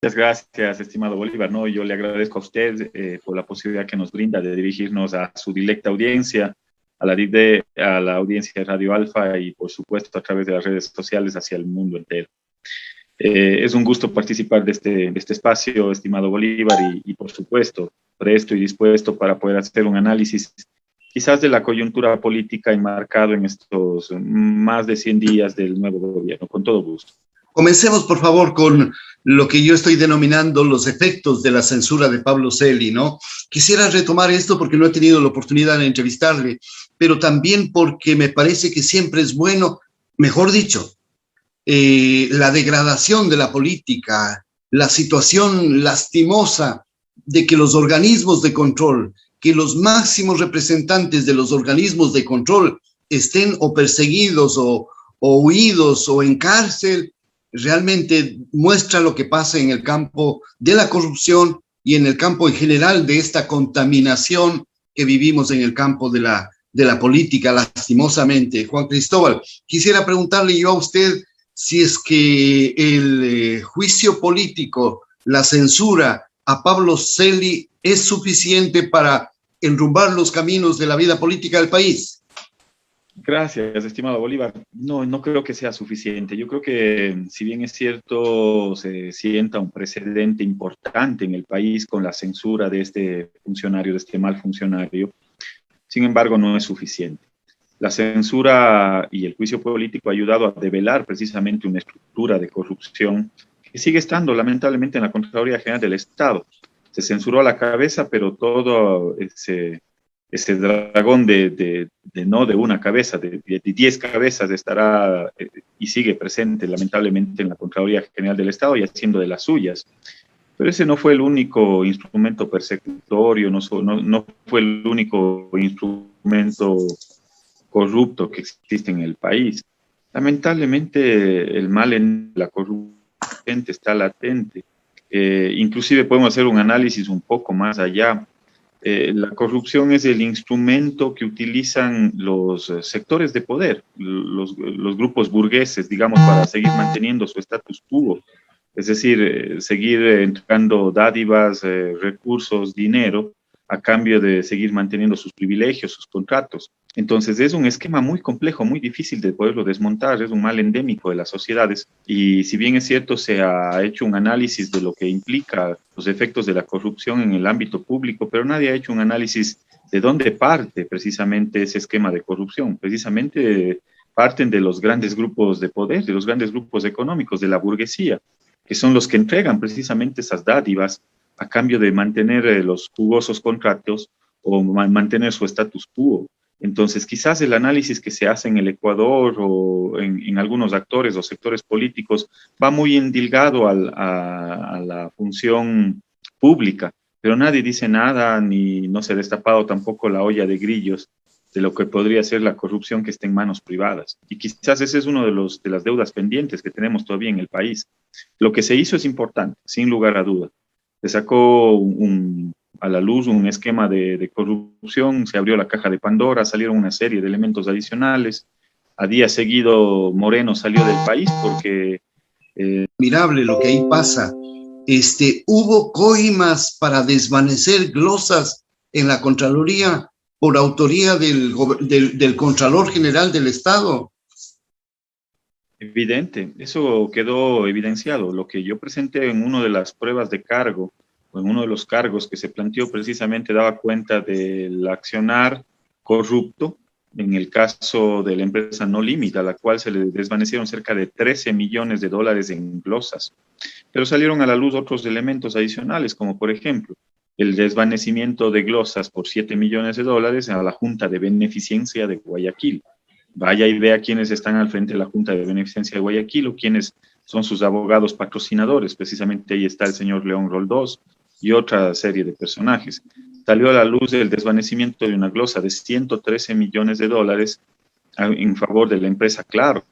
Muchas gracias, estimado Bolívar. No, yo le agradezco a usted por la posibilidad que nos brinda de dirigirnos a su directa audiencia, a la audiencia de Radio Alfa y, por supuesto, a través de las redes sociales hacia el mundo entero. Es un gusto participar de este espacio, estimado Bolívar, y, por supuesto, presto y dispuesto para poder hacer un análisis quizás de la coyuntura política enmarcado en estos más de 100 días del nuevo gobierno. Con todo gusto. Comencemos, por favor, con lo que yo estoy denominando los efectos de la censura de Pablo Celi, ¿no? Quisiera retomar esto porque no he tenido la oportunidad de entrevistarle, pero también porque me parece que siempre es bueno, mejor dicho, la degradación de la política, la situación lastimosa de que los organismos de control, que los máximos representantes de los organismos de control estén o perseguidos o huidos o en cárcel, realmente muestra lo que pasa en el campo de la corrupción y en el campo en general de esta contaminación que vivimos en el campo de la política, lastimosamente. Juan Cristóbal, quisiera preguntarle yo a usted si es que el juicio político, la censura a Pablo Celi es suficiente para enrumbar los caminos de la vida política del país. Gracias, estimado Bolívar. No, no creo que sea suficiente. Yo creo que, si bien es cierto, se sienta un precedente importante en el país con la censura de este funcionario, de este mal funcionario, sin embargo, no es suficiente. La censura y el juicio político ha ayudado a develar precisamente una estructura de corrupción que sigue estando lamentablemente en la Contraloría General del Estado. Se censuró a la cabeza, pero todo ese dragón no de una cabeza, de 10 cabezas estará y sigue presente lamentablemente en la Contraloría General del Estado y haciendo de las suyas. Pero ese no fue el único instrumento persecutorio, no fue el único instrumento corrupto que existe en el país. Lamentablemente el mal en la corrupción está latente. Inclusive podemos hacer un análisis un poco más allá. La corrupción es el instrumento que utilizan los sectores de poder, los grupos burgueses, digamos, para seguir manteniendo su status quo. Es decir, seguir entregando dádivas, recursos, dinero, a cambio de seguir manteniendo sus privilegios, sus contratos. Entonces es un esquema muy complejo, muy difícil de poderlo desmontar, es un mal endémico de las sociedades y, si bien es cierto, se ha hecho un análisis de lo que implica los efectos de la corrupción en el ámbito público, pero nadie ha hecho un análisis de dónde parte precisamente ese esquema de corrupción. Precisamente parten de los grandes grupos de poder, de los grandes grupos económicos, de la burguesía, que son los que entregan precisamente esas dádivas a cambio de mantener los jugosos contratos o mantener su status quo. Entonces, quizás el análisis que se hace en el Ecuador o en algunos actores o sectores políticos va muy endilgado a la función pública, pero nadie dice nada ni no se ha destapado tampoco la olla de grillos de lo que podría ser la corrupción que está en manos privadas. Y quizás ese es uno de las deudas pendientes que tenemos todavía en el país. Lo que se hizo es importante, sin lugar a duda. Se sacó a la luz un esquema de corrupción, se abrió la caja de Pandora, salieron una serie de elementos adicionales. A día seguido Moreno salió del país porque... Admirable lo que ahí pasa. Hubo coimas para desvanecer glosas en la Contraloría por autoría del Contralor General del Estado. Evidente, eso quedó evidenciado. Lo que yo presenté en una de las pruebas de cargo, o en uno de los cargos que se planteó precisamente, daba cuenta del accionar corrupto en el caso de la empresa No Limit, a la cual se le desvanecieron cerca de 13 millones de dólares en glosas. Pero salieron a la luz otros elementos adicionales, como por ejemplo el desvanecimiento de glosas por 7 millones de dólares a la Junta de Beneficencia de Guayaquil. Vaya y vea quiénes están al frente de la Junta de Beneficencia de Guayaquil o quiénes son sus abogados patrocinadores. Precisamente ahí está el señor León Roldós y otra serie de personajes. Salió a la luz el desvanecimiento de una glosa de 113 millones de dólares en favor de la empresa Claro.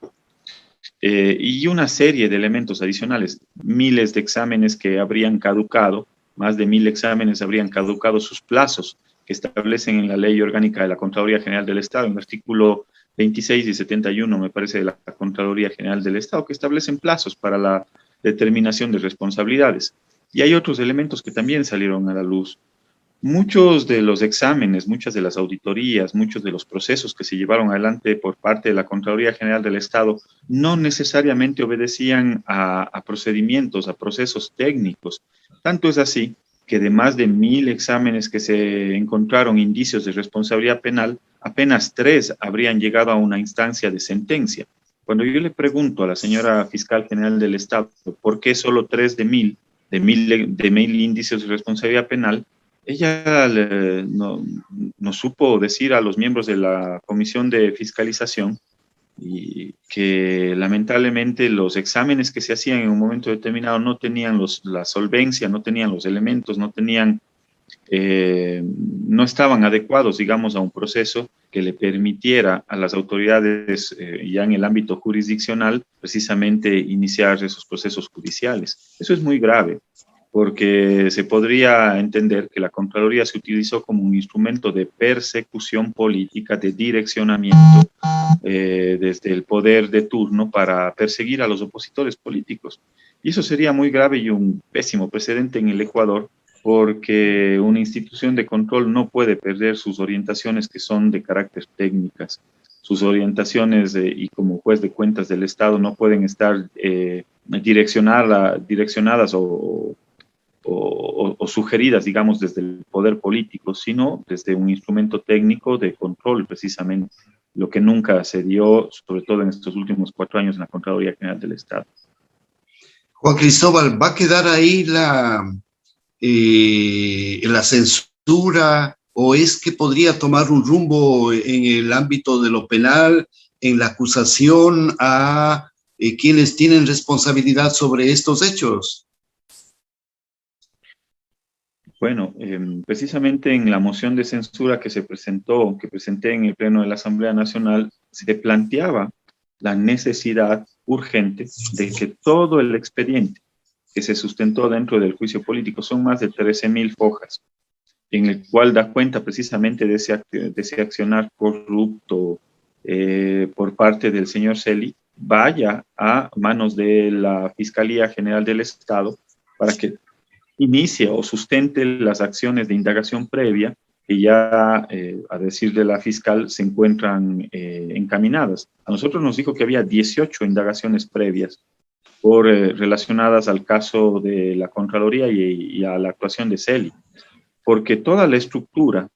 Y una serie de elementos adicionales, miles de exámenes que habrían caducado, más de 1000 exámenes habrían caducado sus plazos que establecen en la Ley Orgánica de la Contraloría General del Estado, en el artículo 26 y 71, me parece, de la Contraloría General del Estado, que establecen plazos para determinación de responsabilidades. Y hay otros elementos que también salieron a la luz. Muchos de los exámenes, muchas de las auditorías, muchos de los procesos que se llevaron adelante por parte de la Contraloría General del Estado no necesariamente obedecían a procedimientos, a procesos técnicos. Tanto es así que de más de 1.000 exámenes que se encontraron indicios de responsabilidad penal, apenas 3 habrían llegado a una instancia de sentencia. Cuando yo le pregunto a la señora fiscal general del Estado por qué solo 3 de 1.000 indicios de responsabilidad penal, ella no supo decir a los miembros de la Comisión de Fiscalización y que lamentablemente los exámenes que se hacían en un momento determinado no tenían la solvencia, no tenían los elementos, no estaban adecuados, digamos, a un proceso que le permitiera a las autoridades ya en el ámbito jurisdiccional precisamente iniciar esos procesos judiciales. Eso es muy grave, porque se podría entender que la Contraloría se utilizó como un instrumento de persecución política, de direccionamiento desde el poder de turno para perseguir a los opositores políticos. Y eso sería muy grave y un pésimo precedente en el Ecuador, porque una institución de control no puede perder sus orientaciones que son de carácter técnicas. Sus orientaciones y como juez de cuentas del Estado no pueden estar direccionadas o sugeridas, digamos, desde el poder político, sino desde un instrumento técnico de control, precisamente, lo que nunca se dio, sobre todo en estos últimos 4 años, en la Contraloría General del Estado. Juan Cristóbal, ¿va a quedar ahí la censura o es que podría tomar un rumbo en el ámbito de lo penal, en la acusación a quienes tienen responsabilidad sobre estos hechos? Bueno, precisamente en la moción de censura que presenté en el Pleno de la Asamblea Nacional, se planteaba la necesidad urgente de que todo el expediente que se sustentó dentro del juicio político, son más de 13.000 hojas, en el cual da cuenta precisamente de ese accionar corrupto por parte del señor Celi, vaya a manos de la Fiscalía General del Estado para que inicie o sustente las acciones de indagación previa que ya, a decir de la fiscal, se encuentran encaminadas. A nosotros nos dijo que había 18 indagaciones previas relacionadas al caso de la Contraloría y a la actuación de Celi, porque toda la estructura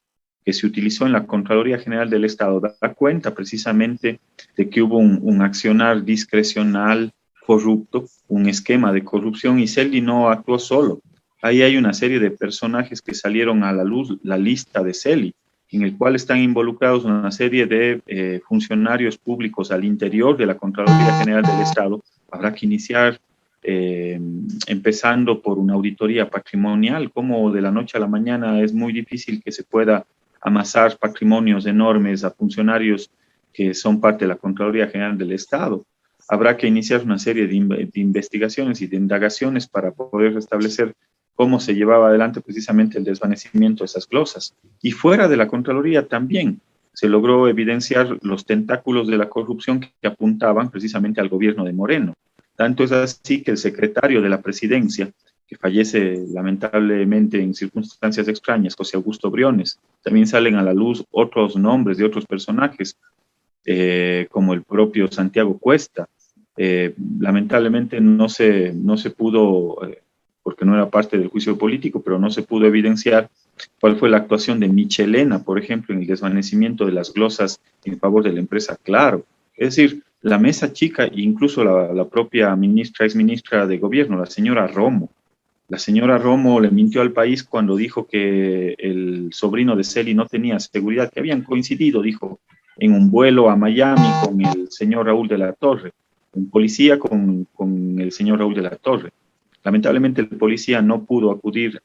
que se utilizó en la Contraloría General del Estado da cuenta precisamente de que hubo un accionar discrecional corrupto, un esquema de corrupción, y Celi no actuó solo. Ahí hay una serie de personajes que salieron a la luz, la lista de Celi, en el cual están involucrados una serie de funcionarios públicos al interior de la Contraloría General del Estado. Habrá que iniciar empezando por una auditoría patrimonial, como de la noche a la mañana es muy difícil que se pueda amasar patrimonios enormes a funcionarios que son parte de la Contraloría General del Estado. Habrá que iniciar una serie de investigaciones y de indagaciones para poder establecer cómo se llevaba adelante precisamente el desvanecimiento de esas glosas. Y fuera de la Contraloría también se logró evidenciar los tentáculos de la corrupción que apuntaban precisamente al gobierno de Moreno. Tanto es así que el secretario de la presidencia, que fallece lamentablemente en circunstancias extrañas, José Augusto Briones, también salen a la luz otros nombres de otros personajes, como el propio Santiago Cuesta. Lamentablemente no se pudo, porque no era parte del juicio político, pero no se pudo evidenciar cuál fue la actuación de Michelena, por ejemplo, en el desvanecimiento de las glosas en favor de la empresa Claro. Es decir, la mesa chica, incluso la propia exministra de gobierno, la señora Romo. La señora Romo le mintió al país cuando dijo que el sobrino de Celi no tenía seguridad, que habían coincidido, dijo, en un vuelo a Miami con el señor Raúl de la Torre, un policía con el señor Raúl de la Torre. Lamentablemente el policía no pudo acudir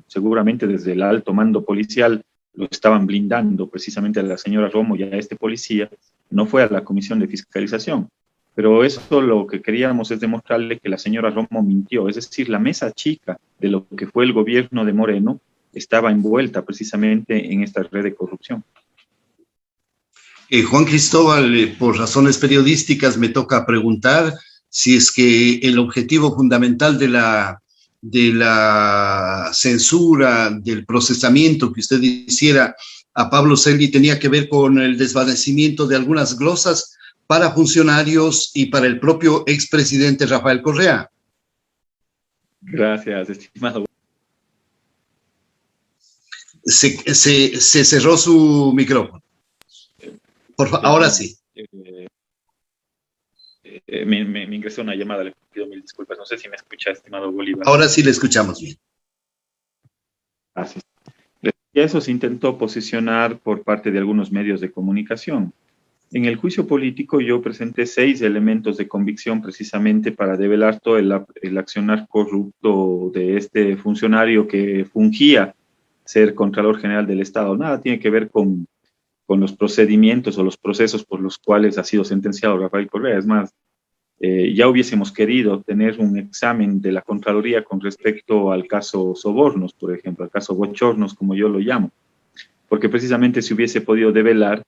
seguramente desde el alto mando policial, lo estaban blindando precisamente a la señora Romo y a este policía, no fue a la comisión de fiscalización. Pero eso lo que queríamos es demostrarle que la señora Romo mintió, es decir, la mesa chica de lo que fue el gobierno de Moreno estaba envuelta precisamente en esta red de corrupción. Juan Cristóbal, por razones periodísticas me toca preguntar si es que el objetivo fundamental de la censura, del procesamiento que usted hiciera a Pablo Celi tenía que ver con el desvanecimiento de algunas glosas para funcionarios y para el propio expresidente Rafael Correa. Gracias, estimado. Se cerró su micrófono. Por favor, ahora sí. Me ingresó una llamada, le pido mil disculpas. No sé si me escucha, estimado Bolívar. Ahora sí le escuchamos bien. Así es. Y eso se intentó posicionar por parte de algunos medios de comunicación. En el juicio político yo presenté 6 elementos de convicción precisamente para develar todo el accionar corrupto de este funcionario que fungía ser Contralor General del Estado. Nada tiene que ver con los procedimientos o los procesos por los cuales ha sido sentenciado Rafael Correa. Es más, ya hubiésemos querido tener un examen de la Contraloría con respecto al caso Sobornos, por ejemplo, al caso Bochornos, como yo lo llamo, porque precisamente se hubiese podido develar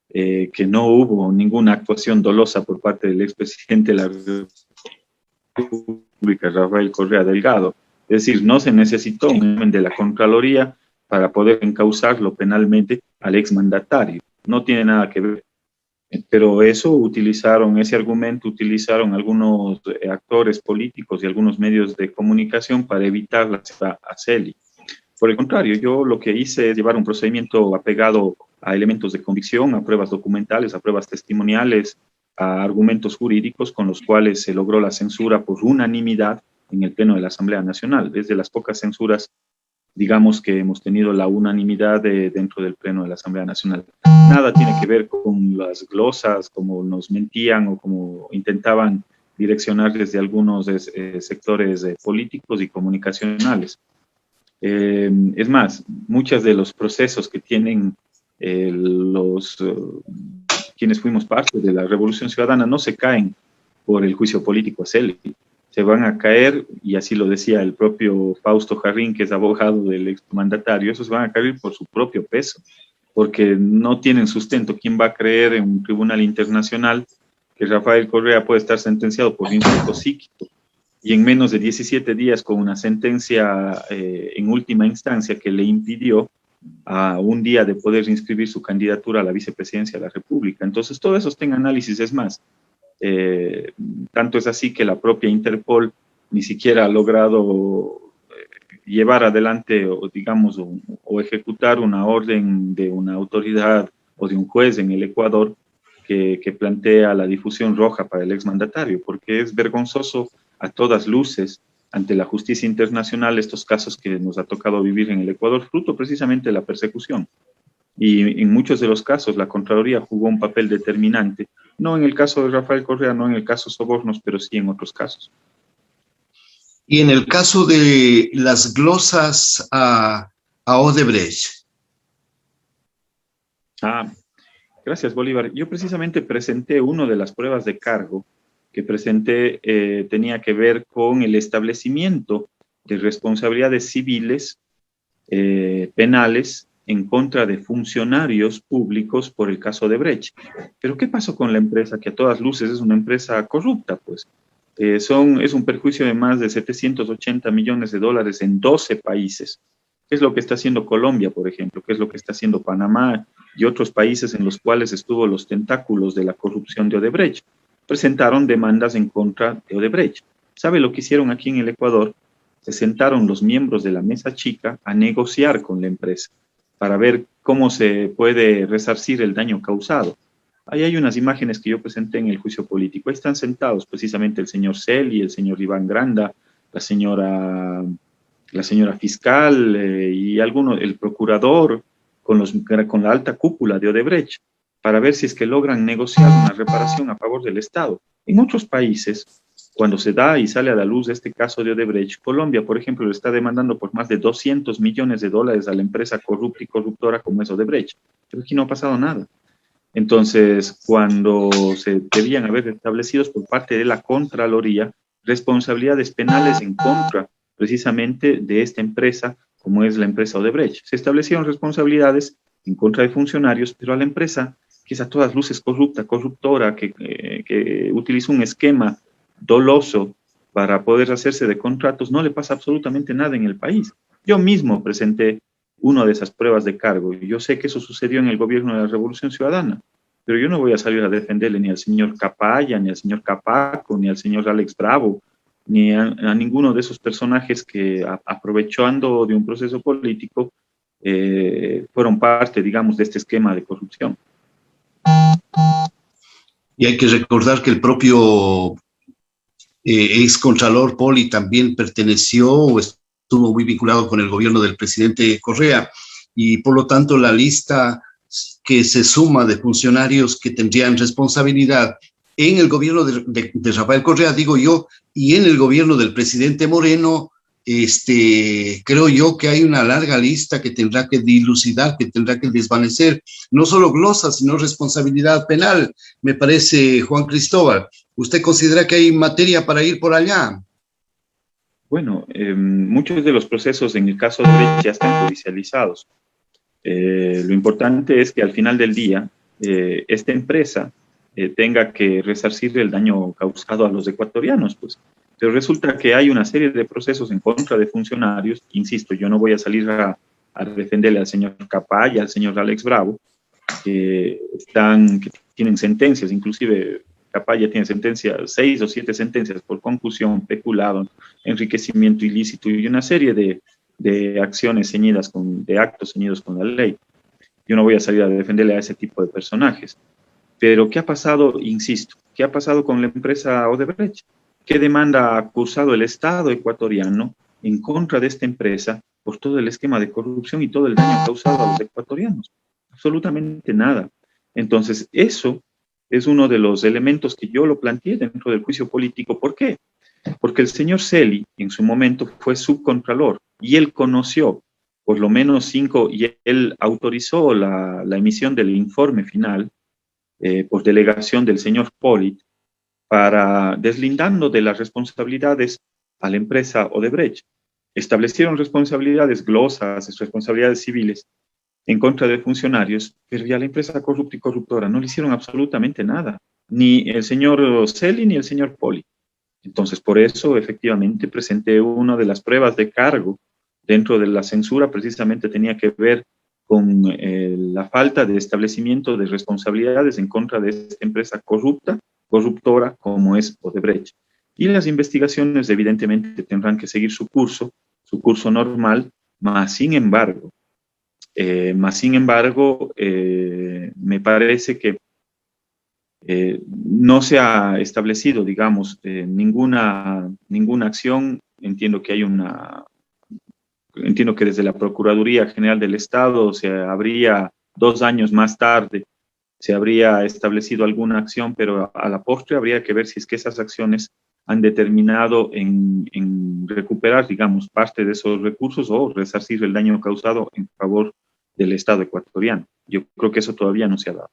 que no hubo ninguna actuación dolosa por parte del expresidente de la República, Rafael Correa Delgado. Es decir, no se necesitó un examen de la Contraloría para poder encauzarlo penalmente al exmandatario. No tiene nada que ver. Pero ese argumento utilizaron algunos actores políticos y algunos medios de comunicación para evitar la censura a Celi. Por el contrario, yo lo que hice es llevar un procedimiento apegado a elementos de convicción, a pruebas documentales, a pruebas testimoniales, a argumentos jurídicos con los cuales se logró la censura por unanimidad en el Pleno de la Asamblea Nacional. Desde las pocas censuras, digamos, que hemos tenido la unanimidad dentro del Pleno de la Asamblea Nacional. Nada tiene que ver con las glosas, como nos mentían o como intentaban direccionar desde algunos sectores políticos y comunicacionales. Es más, muchos de los procesos que tienen quienes fuimos parte de la Revolución Ciudadana no se caen por el juicio político a Celi. Se van a caer, y así lo decía el propio Fausto Jarrín, que es abogado del exmandatario, esos van a caer por su propio peso, porque no tienen sustento. ¿Quién va a creer en un tribunal internacional que Rafael Correa puede estar sentenciado por insulto psíquico? Y en menos de 17 días con una sentencia en última instancia que le impidió a un día de poder inscribir su candidatura a la vicepresidencia de la República. Entonces, todo eso está en análisis. Es más, tanto es así que la propia Interpol ni siquiera ha logrado llevar adelante o digamos o ejecutar una orden de una autoridad o de un juez en el Ecuador que plantea la difusión roja para el exmandatario, porque es vergonzoso a todas luces ante la justicia internacional estos casos que nos ha tocado vivir en el Ecuador, fruto precisamente de la persecución. Y en muchos de los casos la Contraloría jugó un papel determinante, no en el caso de Rafael Correa, no en el caso Sobornos, pero sí en otros casos. Y en el caso de las glosas a Odebrecht. Gracias, Bolívar. Yo precisamente presenté una de las pruebas de cargo que presenté, tenía que ver con el establecimiento de responsabilidades civiles, penales, en contra de funcionarios públicos por el caso de Brecht. Pero ¿qué pasó con la empresa? Que a todas luces es una empresa corrupta, pues. Es un perjuicio de más de 780 millones de dólares en 12 países. ¿Qué es lo que está haciendo Colombia, por ejemplo? ¿Qué es lo que está haciendo Panamá y otros países en los cuales estuvo los tentáculos de la corrupción de Odebrecht? Presentaron demandas en contra de Odebrecht. ¿Sabe lo que hicieron aquí en el Ecuador? Se sentaron los miembros de la mesa chica a negociar con la empresa para ver cómo se puede resarcir el daño causado. Ahí hay unas imágenes que yo presenté en el juicio político. Ahí están sentados precisamente el señor Celi, el señor Iván Granda, la señora fiscal y el procurador con la alta cúpula de Odebrecht para ver si es que logran negociar una reparación a favor del Estado. En otros países, cuando se da y sale a la luz este caso de Odebrecht, Colombia, por ejemplo, le está demandando por más de 200 millones de dólares a la empresa corrupta y corruptora como es Odebrecht. Pero aquí no ha pasado nada. Entonces, cuando se debían haber establecidos por parte de la Contraloría responsabilidades penales en contra precisamente de esta empresa, como es la empresa Odebrecht. Se establecieron responsabilidades en contra de funcionarios, pero a la empresa, que es a todas luces corrupta, corruptora, que utiliza un esquema doloso para poder hacerse de contratos, no le pasa absolutamente nada en el país. Yo mismo presenté una de esas pruebas de cargo y yo sé que eso sucedió en el gobierno de la Revolución Ciudadana, pero yo no voy a salir a defenderle ni al señor Capaya, ni al señor Capaco, ni al señor Alex Bravo, ni a ninguno de esos personajes que aprovechando de un proceso político fueron parte, digamos, de este esquema de corrupción. Y hay que recordar que el propio ex Contralor Poli también perteneció o estuvo muy vinculado con el gobierno del presidente Correa, y por lo tanto la lista que se suma de funcionarios que tendrían responsabilidad en el gobierno de Rafael Correa, digo yo, y en el gobierno del presidente Moreno, creo yo que hay una larga lista que tendrá que dilucidar, que tendrá que desvanecer, no solo glosa, sino responsabilidad penal, me parece, Juan Cristóbal. ¿Usted considera que hay materia para ir por allá? Bueno, muchos de los procesos en el caso de Brecht ya están judicializados. Lo importante es que al final del día esta empresa tenga que resarcir el daño causado a los ecuatorianos, pues. Pero resulta que hay una serie de procesos en contra de funcionarios. Insisto, yo no voy a salir a defenderle al señor Capaya, al señor Alex Bravo, que tienen sentencias, inclusive Capaya tiene sentencias, 6 o 7 sentencias por concusión, peculado, enriquecimiento ilícito y una serie de acciones ceñidas de actos ceñidos con la ley. Yo no voy a salir a defenderle a ese tipo de personajes. Pero ¿qué ha pasado? Insisto, ¿qué ha pasado con la empresa Odebrecht? ¿Qué demanda ha cursado el Estado ecuatoriano en contra de esta empresa por todo el esquema de corrupción y todo el daño causado a los ecuatorianos? Absolutamente nada. Entonces, eso es uno de los elementos que yo lo planteé dentro del juicio político. ¿Por qué? Porque el señor Celi, en su momento, fue subcontralor y él conoció por lo menos 5, y él autorizó la emisión del informe final por delegación del señor Poli, para deslindando de las responsabilidades a la empresa Odebrecht. Establecieron responsabilidades glosas, responsabilidades civiles en contra de funcionarios, pero ya la empresa corrupta y corruptora no le hicieron absolutamente nada, ni el señor Celi ni el señor Poli. Entonces, por eso, efectivamente, presenté una de las pruebas de cargo dentro de la censura, precisamente tenía que ver con la falta de establecimiento de responsabilidades en contra de esta empresa corruptora como es Odebrecht. Y las investigaciones evidentemente tendrán que seguir su curso normal, más sin embargo, me parece que no se ha establecido, digamos, ninguna acción. Entiendo que desde la Procuraduría General del Estado se habría 2 años más tarde se habría establecido alguna acción, pero a la postre habría que ver si es que esas acciones han determinado en recuperar, digamos, parte de esos recursos o resarcir el daño causado en favor del Estado ecuatoriano. Yo creo que eso todavía no se ha dado.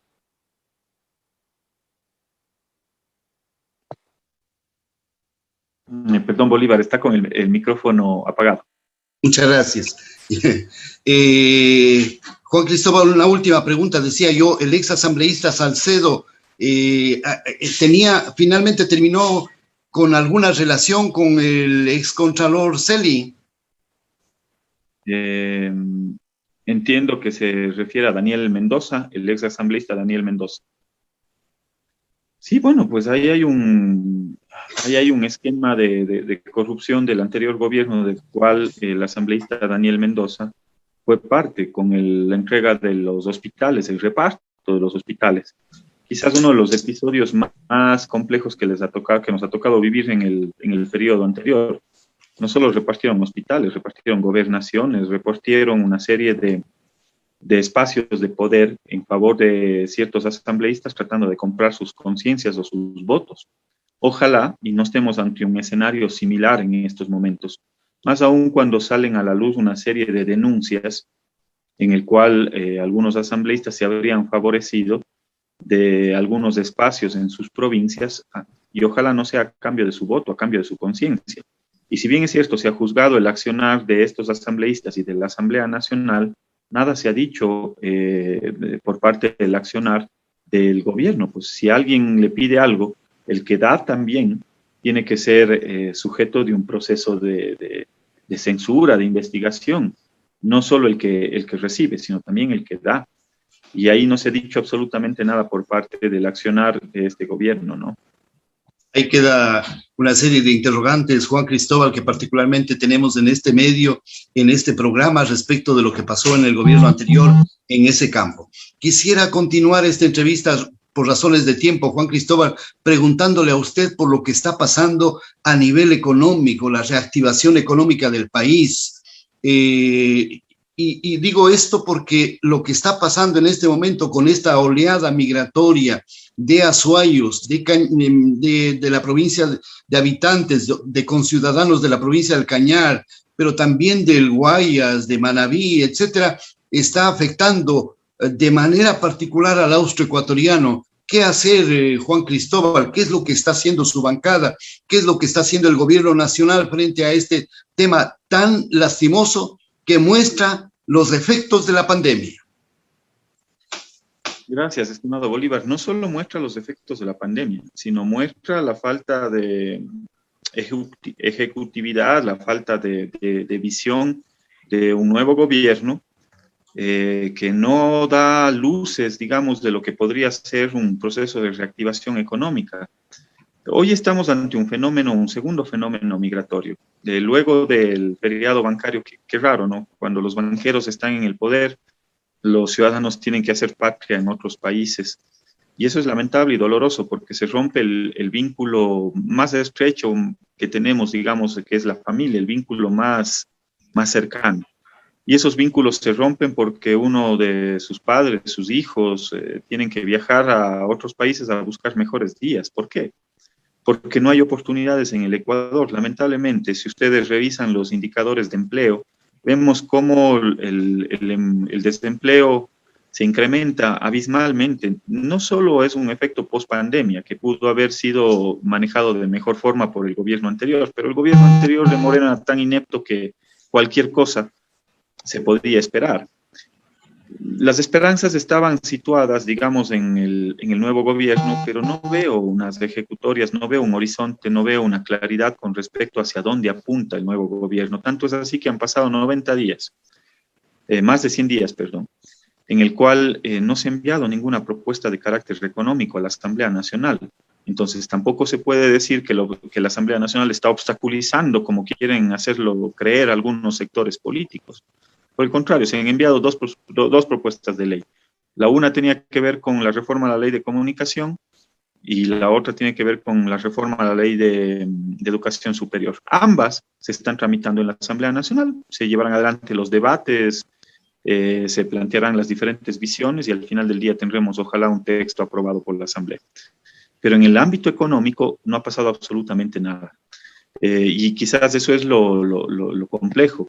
Perdón, Bolívar, está con el micrófono apagado. Muchas gracias. Juan Cristóbal, una última pregunta. Decía yo, el ex asambleísta Salcedo finalmente terminó con alguna relación con el ex contralor Celi. Entiendo que se refiere a Daniel Mendoza, el ex asambleísta Daniel Mendoza. Sí, bueno, pues ahí hay un esquema de corrupción del anterior gobierno, del cual el asambleísta Daniel Mendoza fue parte con la entrega de los hospitales, el reparto de los hospitales. Quizás uno de los episodios más complejos que nos ha tocado vivir en el periodo anterior. No solo repartieron hospitales, repartieron gobernaciones, repartieron una serie de espacios de poder en favor de ciertos asambleístas tratando de comprar sus conciencias o sus votos. Ojalá y no estemos ante un escenario similar en estos momentos, más aún cuando salen a la luz una serie de denuncias en el cual algunos asambleístas se habrían favorecido de algunos espacios en sus provincias y ojalá no sea a cambio de su voto, a cambio de su conciencia. Y si bien es cierto, se ha juzgado el accionar de estos asambleístas y de la Asamblea Nacional, nada se ha dicho por parte del accionar del gobierno. Pues si alguien le pide algo, el que da también tiene que ser sujeto de un proceso de censura, de investigación, no solo el que recibe, sino también el que da. Y ahí no se ha dicho absolutamente nada por parte del accionar de este gobierno, ¿no? Ahí queda una serie de interrogantes, Juan Cristóbal, que particularmente tenemos en este medio, en este programa, respecto de lo que pasó en el gobierno anterior en ese campo. Quisiera continuar esta entrevista por razones de tiempo, Juan Cristóbal, preguntándole a usted por lo que está pasando a nivel económico, la reactivación económica del país. Y digo esto porque lo que está pasando en este momento con esta oleada migratoria de azuayos, de la provincia de habitantes, de conciudadanos de la provincia del Cañar, pero también del Guayas, de Manabí, etcétera, está afectando de manera particular al austroecuatoriano. ¿Qué hacer, Juan Cristóbal? ¿Qué es lo que está haciendo su bancada? ¿Qué es lo que está haciendo el gobierno nacional frente a este tema tan lastimoso que muestra los efectos de la pandemia? Gracias, estimado Bolívar. No solo muestra los efectos de la pandemia, sino muestra la falta de ejecutividad, la falta de visión de un nuevo gobierno que no da luces, digamos, de lo que podría ser un proceso de reactivación económica. Hoy estamos ante un fenómeno, un segundo fenómeno migratorio. Luego del periodo bancario, qué raro, ¿no? Cuando los banqueros están en el poder, los ciudadanos tienen que hacer patria en otros países. Y eso es lamentable y doloroso porque se rompe el vínculo más estrecho que tenemos, digamos, que es la familia, el vínculo más cercano. Y esos vínculos se rompen porque uno de sus padres, sus hijos, tienen que viajar a otros países a buscar mejores días. ¿Por qué? Porque no hay oportunidades en el Ecuador. Lamentablemente, si ustedes revisan los indicadores de empleo, vemos cómo el desempleo se incrementa abismalmente. No solo es un efecto post-pandemia que pudo haber sido manejado de mejor forma por el gobierno anterior, pero el gobierno anterior de Morena era tan inepto que cualquier cosa se podría esperar. Las esperanzas estaban situadas, digamos, en el nuevo gobierno, pero no veo unas ejecutorias, no veo un horizonte, no veo una claridad con respecto hacia dónde apunta el nuevo gobierno. Tanto es así que han pasado 90 días, más de 100 días, perdón, en el cual no se ha enviado ninguna propuesta de carácter económico a la Asamblea Nacional. Entonces, tampoco se puede decir que la Asamblea Nacional está obstaculizando, como quieren hacerlo creer algunos sectores políticos. Por el contrario, se han enviado dos propuestas de ley. La una tenía que ver con la reforma a la ley de comunicación y la otra tiene que ver con la reforma a la ley de educación superior. Ambas se están tramitando en la Asamblea Nacional, se llevarán adelante los debates, se plantearán las diferentes visiones y al final del día tendremos, ojalá, un texto aprobado por la Asamblea. Pero en el ámbito económico no ha pasado absolutamente nada. Y quizás eso es lo complejo.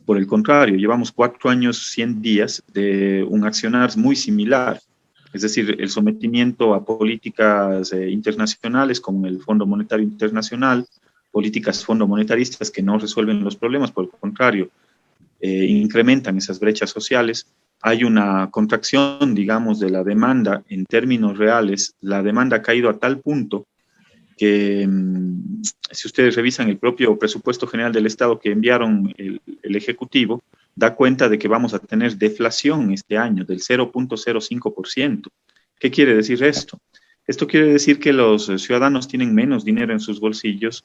Por el contrario, llevamos 4 años, 100 días de un accionar muy similar, es decir, el sometimiento a políticas internacionales como el Fondo Monetario Internacional, políticas fondomonetaristas que no resuelven los problemas, por el contrario, incrementan esas brechas sociales. Hay una contracción, digamos, de la demanda en términos reales. La demanda ha caído a tal punto que si ustedes revisan el propio presupuesto general del Estado que enviaron el Ejecutivo, da cuenta de que vamos a tener deflación este año del 0.05%. ¿Qué quiere decir esto? Esto quiere decir que los ciudadanos tienen menos dinero en sus bolsillos.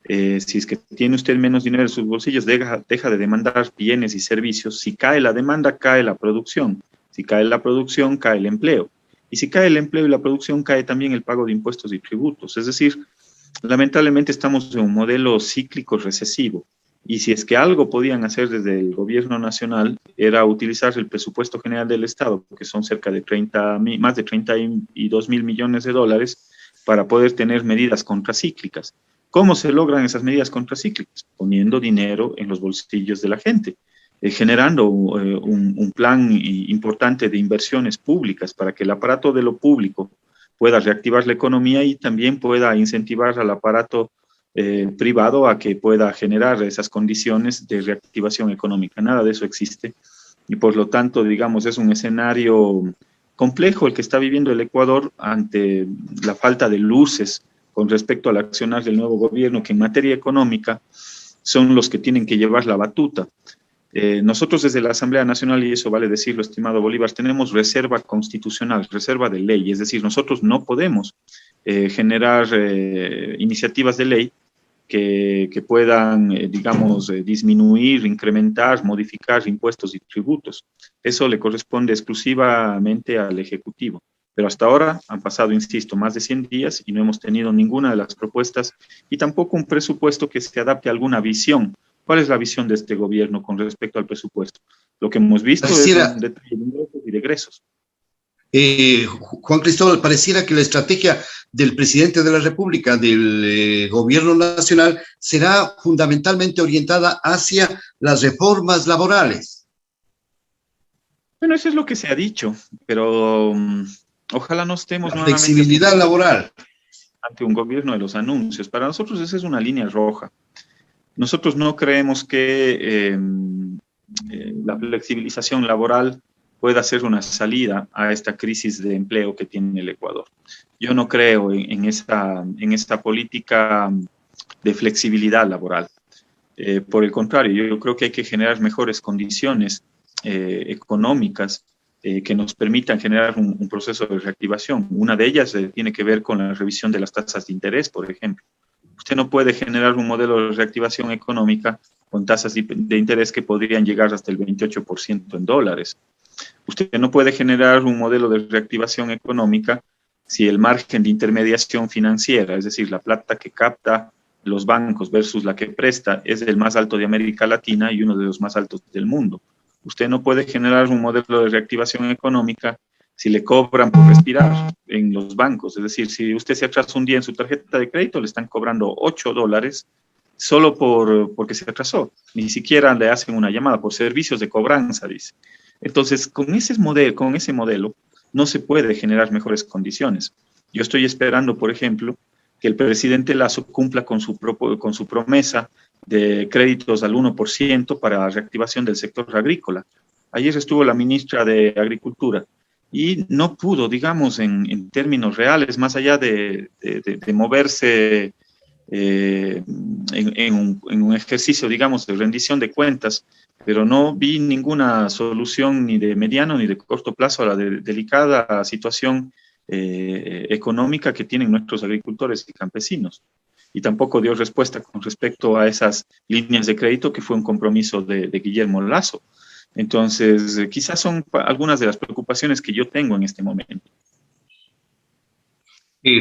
Si es que tiene usted menos dinero en sus bolsillos, deja de demandar bienes y servicios. Si cae la demanda, cae la producción. Si cae la producción, cae el empleo. Y si cae el empleo y la producción, cae también el pago de impuestos y tributos. Es decir, lamentablemente estamos en un modelo cíclico recesivo. Y si es que algo podían hacer desde el gobierno nacional, era utilizar el presupuesto general del Estado, que son cerca de más de 32 mil millones de dólares, para poder tener medidas contracíclicas. ¿Cómo se logran esas medidas contracíclicas? Poniendo dinero en los bolsillos de la gente. Generando un plan importante de inversiones públicas para que el aparato de lo público pueda reactivar la economía y también pueda incentivar al aparato privado a que pueda generar esas condiciones de reactivación económica. Nada de eso existe y por lo tanto, digamos, es un escenario complejo el que está viviendo el Ecuador ante la falta de luces con respecto al accionar del nuevo gobierno, que en materia económica son los que tienen que llevar la batuta. Nosotros desde la Asamblea Nacional, y eso vale decirlo, estimado Bolívar, tenemos reserva constitucional, reserva de ley, es decir, nosotros no podemos generar iniciativas de ley que puedan, digamos, disminuir, incrementar, modificar impuestos y tributos. Eso le corresponde exclusivamente al Ejecutivo. Pero hasta ahora han pasado, insisto, más de 100 días y no hemos tenido ninguna de las propuestas y tampoco un presupuesto que se adapte a alguna visión. ¿Cuál es la visión de este gobierno con respecto al presupuesto? Lo que hemos visto es un detalle de ingresos y de egresos. Juan Cristóbal, pareciera que la estrategia del presidente de la República, del gobierno nacional, será fundamentalmente orientada hacia las reformas laborales. Bueno, eso es lo que se ha dicho, pero ojalá no estemos la flexibilidad laboral ante un gobierno de los anuncios. Para nosotros esa es una línea roja. Nosotros no creemos que la flexibilización laboral pueda ser una salida a esta crisis de empleo que tiene el Ecuador. Yo no creo en esta política de flexibilidad laboral. Por el contrario, yo creo que hay que generar mejores condiciones económicas que nos permitan generar un proceso de reactivación. Una de ellas tiene que ver con la revisión de las tasas de interés, por ejemplo. Usted no puede generar un modelo de reactivación económica con tasas de interés que podrían llegar hasta el 28% en dólares. Usted no puede generar un modelo de reactivación económica si el margen de intermediación financiera, es decir, la plata que capta los bancos versus la que presta, es el más alto de América Latina y uno de los más altos del mundo. Usted no puede generar un modelo de reactivación económica si le cobran por respirar en los bancos. Es decir, si usted se atrasa un día en su tarjeta de crédito, le están cobrando $8 solo porque se atrasó. Ni siquiera le hacen una llamada por servicios de cobranza, dice. Entonces, con ese modelo no se puede generar mejores condiciones. Yo estoy esperando, por ejemplo, que el presidente Lasso cumpla con su promesa de créditos al 1% para la reactivación del sector agrícola. Ayer estuvo la ministra de Agricultura y no pudo, digamos, en términos reales, más allá de moverse en un ejercicio, digamos, de rendición de cuentas, pero no vi ninguna solución ni de mediano ni de corto plazo a la delicada situación económica que tienen nuestros agricultores y campesinos. Y tampoco dio respuesta con respecto a esas líneas de crédito que fue un compromiso de Guillermo Lasso. Entonces, quizás son algunas de las preocupaciones que yo tengo en este momento.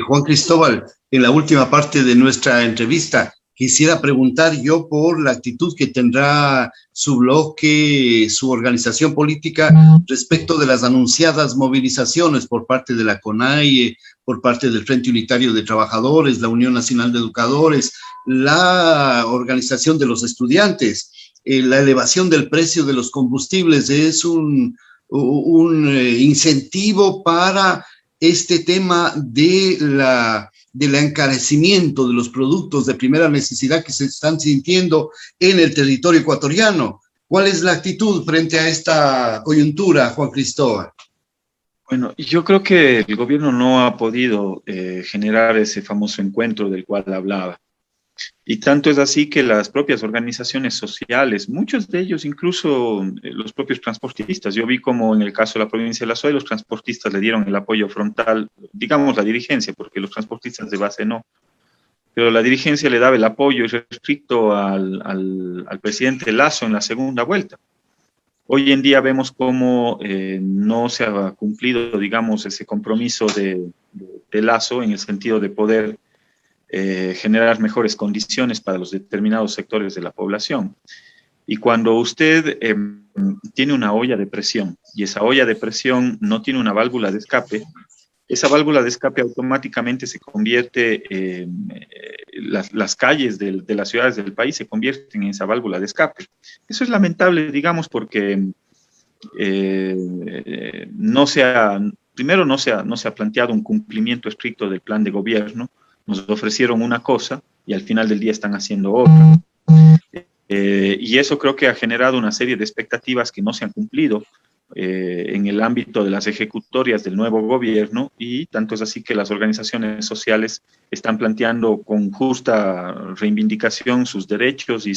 Juan Cristóbal, en la última parte de nuestra entrevista, quisiera preguntar yo por la actitud que tendrá su bloque, su organización política respecto de las anunciadas movilizaciones por parte de la CONAIE, por parte del Frente Unitario de Trabajadores, la Unión Nacional de Educadores, la Organización de los Estudiantes. La elevación del precio de los combustibles es un incentivo para este tema del encarecimiento de los productos de primera necesidad que se están sintiendo en el territorio ecuatoriano. ¿Cuál es la actitud frente a esta coyuntura, Juan Cristóbal? Bueno, yo creo que el gobierno no ha podido generar ese famoso encuentro del cual hablaba. Y tanto es así que las propias organizaciones sociales, muchos de ellos, incluso los propios transportistas, yo vi como en el caso de la provincia de La Suay, los transportistas le dieron el apoyo frontal, digamos la dirigencia, porque los transportistas de base no, pero la dirigencia le daba el apoyo irrestricto al presidente Lasso en la segunda vuelta. Hoy en día vemos cómo no se ha cumplido, digamos, ese compromiso de Lasso en el sentido de poder generar mejores condiciones para los determinados sectores de la población. Y cuando usted tiene una olla de presión y esa olla de presión no tiene una válvula de escape, esa válvula de escape automáticamente se convierte, las calles de las ciudades del país se convierten en esa válvula de escape. Eso es lamentable, digamos, porque primero no se ha planteado un cumplimiento estricto del plan de gobierno. Nos ofrecieron una cosa y al final del día están haciendo otra. Y eso creo que ha generado una serie de expectativas que no se han cumplido, en el ámbito de las ejecutorias del nuevo gobierno, y tanto es así que las organizaciones sociales están planteando con justa reivindicación sus derechos y,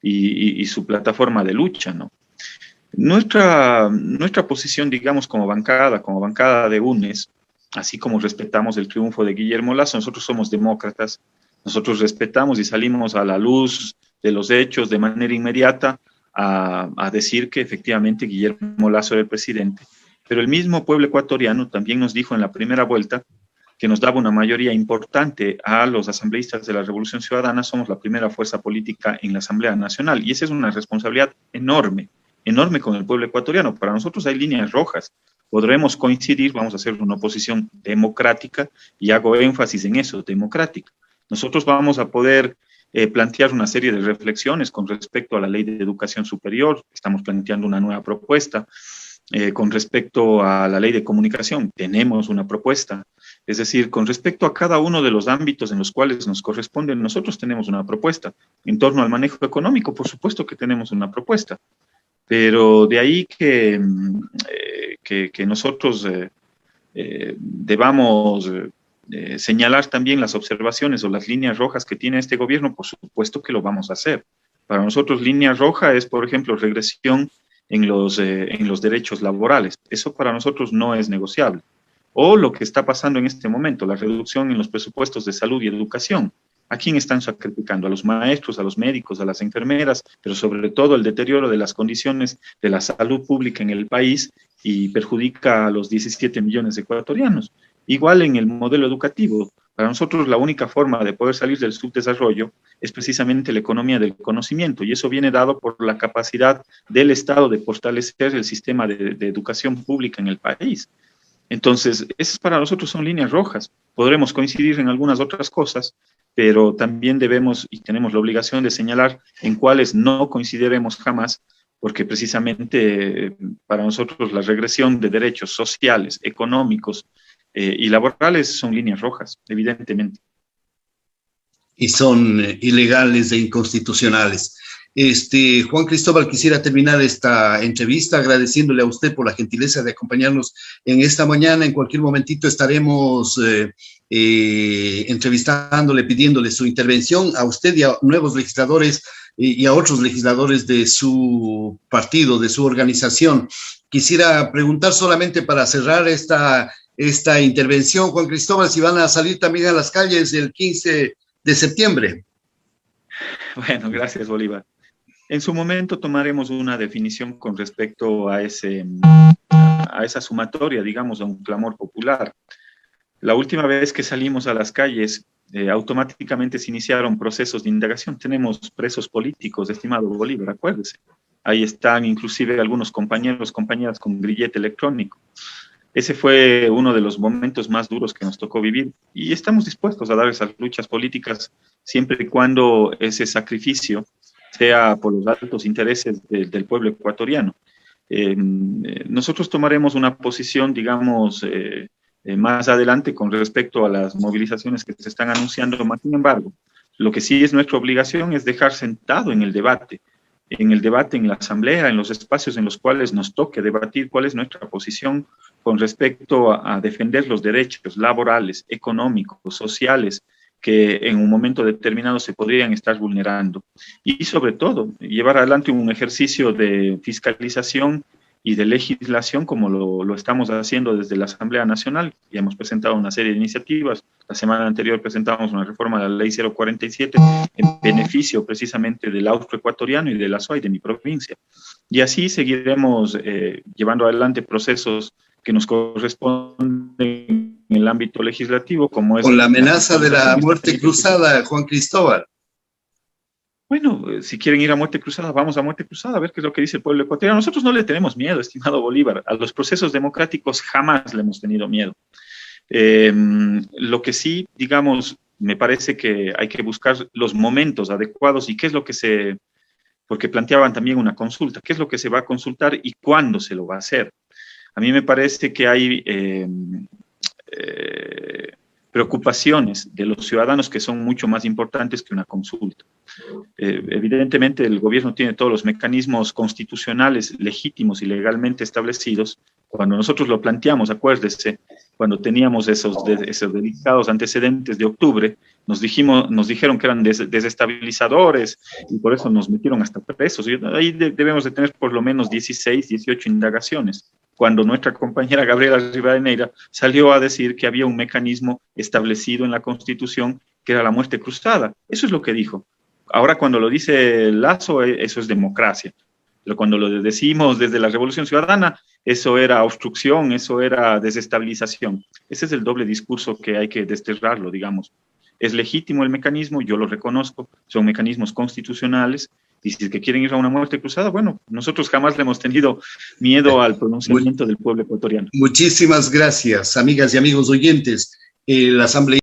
y su plataforma de lucha, ¿no? Nuestra posición, digamos, como bancada de UNES, así como respetamos el triunfo de Guillermo Lasso, nosotros somos demócratas, nosotros respetamos y salimos a la luz de los hechos de manera inmediata a decir que efectivamente Guillermo Lasso era el presidente. Pero el mismo pueblo ecuatoriano también nos dijo en la primera vuelta que nos daba una mayoría importante a los asambleístas de la Revolución Ciudadana. Somos la primera fuerza política en la Asamblea Nacional y esa es una responsabilidad enorme, enorme con el pueblo ecuatoriano. Para nosotros hay líneas rojas. Podremos coincidir, vamos a hacer una oposición democrática y hago énfasis en eso, democrática. Nosotros vamos a poder plantear una serie de reflexiones con respecto a la ley de educación superior. Estamos planteando una nueva propuesta. Con respecto a la ley de comunicación, tenemos una propuesta. Es decir, con respecto a cada uno de los ámbitos en los cuales nos corresponden, nosotros tenemos una propuesta. En torno al manejo económico, por supuesto que tenemos una propuesta. Pero de ahí que nosotros debamos señalar también las observaciones o las líneas rojas que tiene este gobierno, por supuesto que lo vamos a hacer. Para nosotros línea roja es, por ejemplo, regresión en los derechos laborales. Eso para nosotros no es negociable. O lo que está pasando en este momento, la reducción en los presupuestos de salud y educación. ¿A quién están sacrificando? A los maestros, a los médicos, a las enfermeras, pero sobre todo el deterioro de las condiciones de la salud pública en el país y perjudica a los 17 millones de ecuatorianos. Igual en el modelo educativo. Para nosotros la única forma de poder salir del subdesarrollo es precisamente la economía del conocimiento y eso viene dado por la capacidad del Estado de fortalecer el sistema de educación pública en el país. Entonces, esas para nosotros son líneas rojas. Podremos coincidir en algunas otras cosas, pero también debemos y tenemos la obligación de señalar en cuáles no coincidiremos jamás, porque precisamente para nosotros la regresión de derechos sociales, económicos, y laborales son líneas rojas, evidentemente. Y son ilegales e inconstitucionales. Juan Cristóbal, quisiera terminar esta entrevista agradeciéndole a usted por la gentileza de acompañarnos en esta mañana. En cualquier momentito estaremos entrevistándole, pidiéndole su intervención a usted y a nuevos legisladores y a otros legisladores de su partido, de su organización. Quisiera preguntar solamente para cerrar esta intervención, Juan Cristóbal, si van a salir también a las calles el 15 de septiembre. Bueno, gracias, Bolívar. En su momento tomaremos una definición con respecto a esa sumatoria, digamos, a un clamor popular. La última vez que salimos a las calles, automáticamente se iniciaron procesos de indagación. Tenemos presos políticos, estimado Bolívar, acuérdese. Ahí están inclusive algunos compañeros, compañeras con grillete electrónico. Ese fue uno de los momentos más duros que nos tocó vivir y estamos dispuestos a dar esas luchas políticas siempre y cuando ese sacrificio sea por los altos intereses del pueblo ecuatoriano. Nosotros tomaremos una posición, digamos, más adelante con respecto a las movilizaciones que se están anunciando. Sin embargo, lo que sí es nuestra obligación es dejar sentado en el debate, en la asamblea, en los espacios en los cuales nos toque debatir cuál es nuestra posición con respecto a defender los derechos laborales, económicos, sociales, que en un momento determinado se podrían estar vulnerando. Y sobre todo, llevar adelante un ejercicio de fiscalización y de legislación como lo estamos haciendo desde la Asamblea Nacional. Ya hemos presentado una serie de iniciativas. La semana anterior presentamos una reforma de la Ley 047 en beneficio precisamente del austro ecuatoriano y de la SOAI de mi provincia. Y así seguiremos llevando adelante procesos que nos corresponden en el ámbito legislativo, como es... Con la amenaza de la muerte cruzada, Juan Cristóbal. Bueno, si quieren ir a muerte cruzada, vamos a muerte cruzada, a ver qué es lo que dice el pueblo ecuatoriano. Nosotros no le tenemos miedo, estimado Bolívar. A los procesos democráticos jamás le hemos tenido miedo. Lo que sí, digamos, me parece que hay que buscar los momentos adecuados y qué es lo que porque planteaban también una consulta, qué es lo que se va a consultar y cuándo se lo va a hacer. A mí me parece que hay preocupaciones de los ciudadanos que son mucho más importantes que una consulta. Evidentemente el gobierno tiene todos los mecanismos constitucionales, legítimos y legalmente establecidos. Cuando nosotros lo planteamos, acuérdese, cuando teníamos esos delicados antecedentes de octubre, nos dijeron que eran desestabilizadores y por eso nos metieron hasta presos. Y ahí debemos de tener por lo menos 16, 18 indagaciones. Cuando nuestra compañera Gabriela Rivadeneira salió a decir que había un mecanismo establecido en la Constitución que era la muerte cruzada. Eso es lo que dijo. Ahora cuando lo dice Lazo, eso es democracia. Pero cuando lo decimos desde la Revolución Ciudadana, eso era obstrucción, eso era desestabilización. Ese es el doble discurso que hay que desterrarlo, digamos. Es legítimo el mecanismo, yo lo reconozco, son mecanismos constitucionales, y si es que quieren ir a una muerte cruzada, bueno, nosotros jamás le hemos tenido miedo al pronunciamiento del pueblo ecuatoriano. Muchísimas gracias, amigas y amigos oyentes. La Asamblea